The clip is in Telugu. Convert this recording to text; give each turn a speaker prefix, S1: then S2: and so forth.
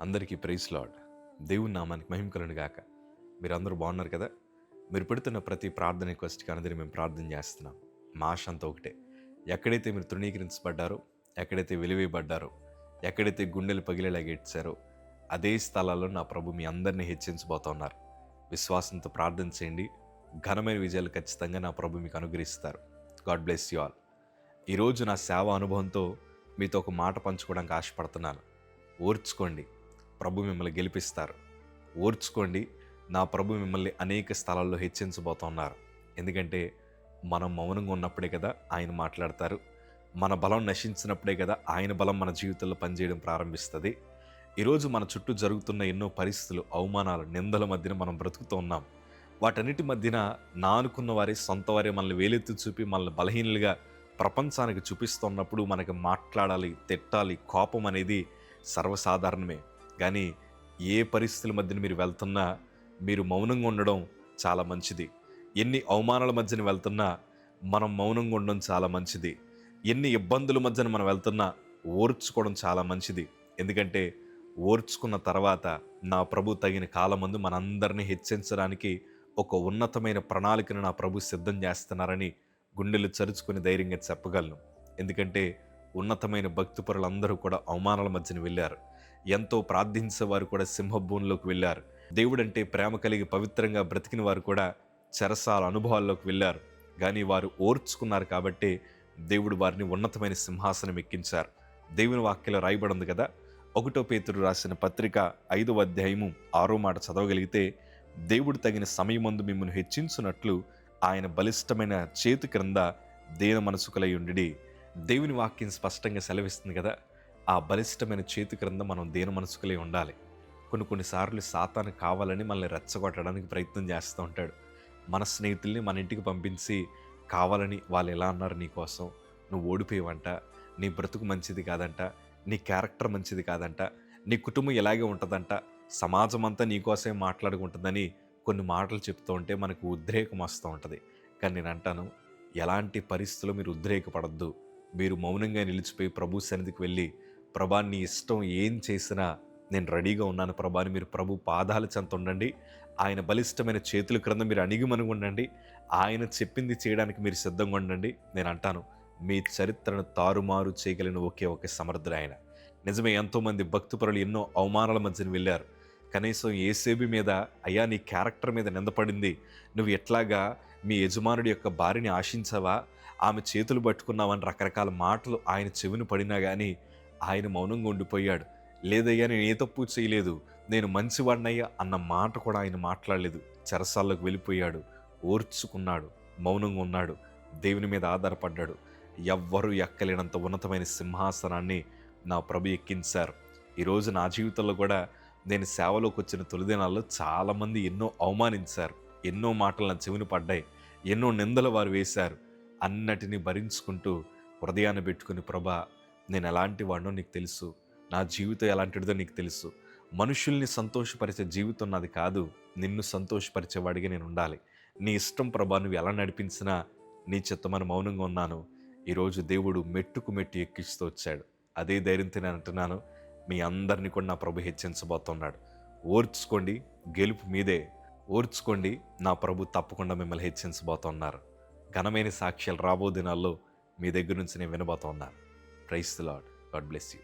S1: అందరికీ ప్రైజ్ లార్డ్. దేవుని నామానికి మహిమ కలుగును గాక. మీరందరూ బాగున్నారు కదా? మీరు పెడుతున్న ప్రతి ప్రార్థన రిక్వెస్ట్కి అనేది మేము ప్రార్థన చేస్తున్నాం. మా ఆశ అంతా ఒకటే, ఎక్కడైతే మీరు తృణీకరించబడ్డారో, ఎక్కడైతే వెలివేయబడ్డారో, ఎక్కడైతే గుండెలు పగిలేలాగా ఏడ్చారో అదే స్థలాల్లో నా ప్రభు మీ అందరినీ హెచ్చించబోతున్నారు. విశ్వాసంతో ప్రార్థన చేయండి. ఘనమైన విజయాలు ఖచ్చితంగా నా ప్రభు మీకు అనుగ్రహిస్తారు. God bless you all. ఈరోజు నా సేవ అనుభవంతో మీతో ఒక మాట పంచుకోవడానికి ఆశపడుతున్నాను. ఓర్చుకోండి, ప్రభు మిమ్మల్ని గెలిపిస్తారు. ఓర్చుకోండి, నా ప్రభు మిమ్మల్ని అనేక స్థలాల్లో హెచ్చించబోతున్నారు. ఎందుకంటే మనం మౌనంగా ఉన్నప్పుడే కదా ఆయన మాట్లాడతారు. మన బలం నశించినప్పుడే కదా ఆయన బలం మన జీవితంలో పనిచేయడం ప్రారంభిస్తుంది. ఈరోజు మన చుట్టూ జరుగుతున్న ఎన్నో పరిస్థితులు, అవమానాలు, నిందల మధ్యన మనం బ్రతుకుతూ ఉన్నాం. వాటన్నిటి మధ్యన నా అనుకున్న వారే, సొంత వారే మనల్ని వేలెత్తి చూపి మనల్ని బలహీనులుగా ప్రపంచానికి చూపిస్తున్నప్పుడు మనకి మాట్లాడాలి, తిట్టాలి, కోపం అనేది సర్వసాధారణమే. కానీ ఏ పరిస్థితుల మధ్యన మీరు వెళ్తున్నా మీరు మౌనంగా ఉండడం చాలా మంచిది. ఎన్ని అవమానాల మధ్యన వెళ్తున్నా మనం మౌనంగా ఉండడం చాలా మంచిది. ఎన్ని ఇబ్బందుల మధ్యన మనం వెళ్తున్నా ఓర్చుకోవడం చాలా మంచిది. ఎందుకంటే ఓర్చుకున్న తర్వాత నా ప్రభు తగిన కాలమందు మనందరినీ హెచ్చించడానికి ఒక ఉన్నతమైన ప్రణాళికను నా ప్రభు సిద్ధం చేస్తున్నారని గుండెలు చరుచుకుని ధైర్యంగా చెప్పగలను. ఎందుకంటే ఉన్నతమైన భక్తిపరులందరూ కూడా అవమానాల మధ్యన వెళ్ళారు. ఎంతో ప్రార్థించేవారు కూడా సింహభూమిలోకి వెళ్ళారు. దేవుడంటే ప్రేమ కలిగి పవిత్రంగా బ్రతికిన వారు కూడా చెరసాల అనుభవాల్లోకి వెళ్ళారు. కానీ వారు ఓర్చుకున్నారు కాబట్టి దేవుడు వారిని ఉన్నతమైన సింహాసనం ఎక్కించారు. దేవుని వాక్యంలో రాయబడింది కదా, 1 పేతురు రాసిన పత్రిక 5వ అధ్యాయము 6వ మాట చదవగలిగితే, దేవుడు తగిన సమయమందు మిమ్మల్ని హెచ్చించున్నట్లు ఆయన బలిష్టమైన చేతి క్రింద దీన మనసుకులై ఉండి. దేవుని వాక్యం స్పష్టంగా సెలవిస్తుంది కదా, ఆ బలిష్టమైన చేతి క్రింద మనం దీన మనసుకులై ఉండాలి. కొన్నిసార్లు సాతాను కావాలని మనల్ని రెచ్చగొట్టడానికి ప్రయత్నం చేస్తూ ఉంటాడు. మన స్నేహితుల్ని మన ఇంటికి పంపించి కావాలని వాళ్ళు ఎలా అన్నారు నీకోసం, నువ్వు ఓడిపోయావంట, నీ బ్రతుకు మంచిది కాదంట, నీ క్యారెక్టర్ మంచిది కాదంట, నీ కుటుంబం ఇలాగే ఉంటుందంట, సమాజం అంతా నీకోసమే మాట్లాడుకుంటుందని కొన్ని మాటలు చెప్తూ ఉంటే మనకు ఉద్రేకం వస్తూ ఉంటుంది. కానీ నేను అంటాను, ఎలాంటి పరిస్థితుల్లో మీరు ఉద్రేకపడద్దు. మీరు మౌనంగా నిలిచిపోయి ప్రభు సన్నిధికి వెళ్ళి, ప్రభా నీ ఇష్టం ఏం చేసినా నేను రెడీగా ఉన్నాను ప్రభా అని మీరు ప్రభు పాదాల చెంత ఉండండి. ఆయన బలిష్టమైన చేతుల క్రింద మీరు అణిగిమణిగి ఉండండి. ఆయన చెప్పింది చేయడానికి మీరు సిద్ధంగా ఉండండి. నేను అంటాను, మీ చరిత్రను తారుమారు చేయగలిగిన ఒకే ఒక సమర్థుడు ఆయన. నిజమే, ఎంతోమంది భక్తిపరులు ఎన్నో అవమానాల మధ్యన వెళ్ళారు. కనీసం ఏసేబి మీద, అయ్యా నీ క్యారెక్టర్ మీద నిందపడింది, నువ్వు ఎట్లాగా మీ యజమానుడి యొక్క భార్యని ఆశించావా, ఆమె చేతులు పట్టుకున్నావని రకరకాల మాటలు ఆయన చెవిని పడినా కానీ ఆయన మౌనంగా ఉండిపోయాడు. లేదయ్యా నేను ఏ తప్పు చేయలేదు, నేను మంచివాడినయ్యా అన్న మాట కూడా ఆయన మాట్లాడలేదు. చెరసాల్లోకి వెళ్ళిపోయాడు, ఓర్చుకున్నాడు, మౌనంగా ఉన్నాడు, దేవుని మీద ఆధారపడ్డాడు. ఎవ్వరూ ఎక్కలేనంత ఉన్నతమైన సింహాసనాన్ని నా ప్రభు ఎక్కించారు. ఈరోజు నా జీవితంలో కూడా నేను సేవలోకి వచ్చిన తొలిదినాల్లో చాలామంది ఎన్నో అవమానించారు, ఎన్నో మాటలు నా చెవిని పడ్డాయి, ఎన్నో నిందలు వారు వేశారు. అన్నటినీ భరించుకుంటూ హృదయాన్ని పెట్టుకుని, ప్రభా నేను ఎలాంటి వాడినో నీకు తెలుసు, నా జీవితం ఎలాంటిదో నీకు తెలుసు, మనుషుల్ని సంతోషపరిచే జీవితం నాది కాదు, నిన్ను సంతోషపరిచేవాడిగా నేను ఉండాలి, నీ ఇష్టం ప్రభా, నువ్వు ఎలా నడిపించినా నీ చిత్తమని మౌనంగా ఉన్నాను. ఈరోజు దేవుడు మెట్టుకు మెట్టు ఎక్కిస్తూ వచ్చాడు. అదే ధైర్యంతో నేను అంటున్నాను, మీ అందరినీ కూడా నా ప్రభు హెచ్చించబోతున్నాడు. ఓర్చుకోండి, గెలుపు మీదే. ఓర్చుకోండి, నా ప్రభు తప్పకుండా మిమ్మల్ని హెచ్చించబోతున్నారు. ఘనమైన సాక్ష్యాలు రాబో దినాల్లో మీ దగ్గర నుంచి నేను వినబోతున్నాను. Praise the Lord. God bless you.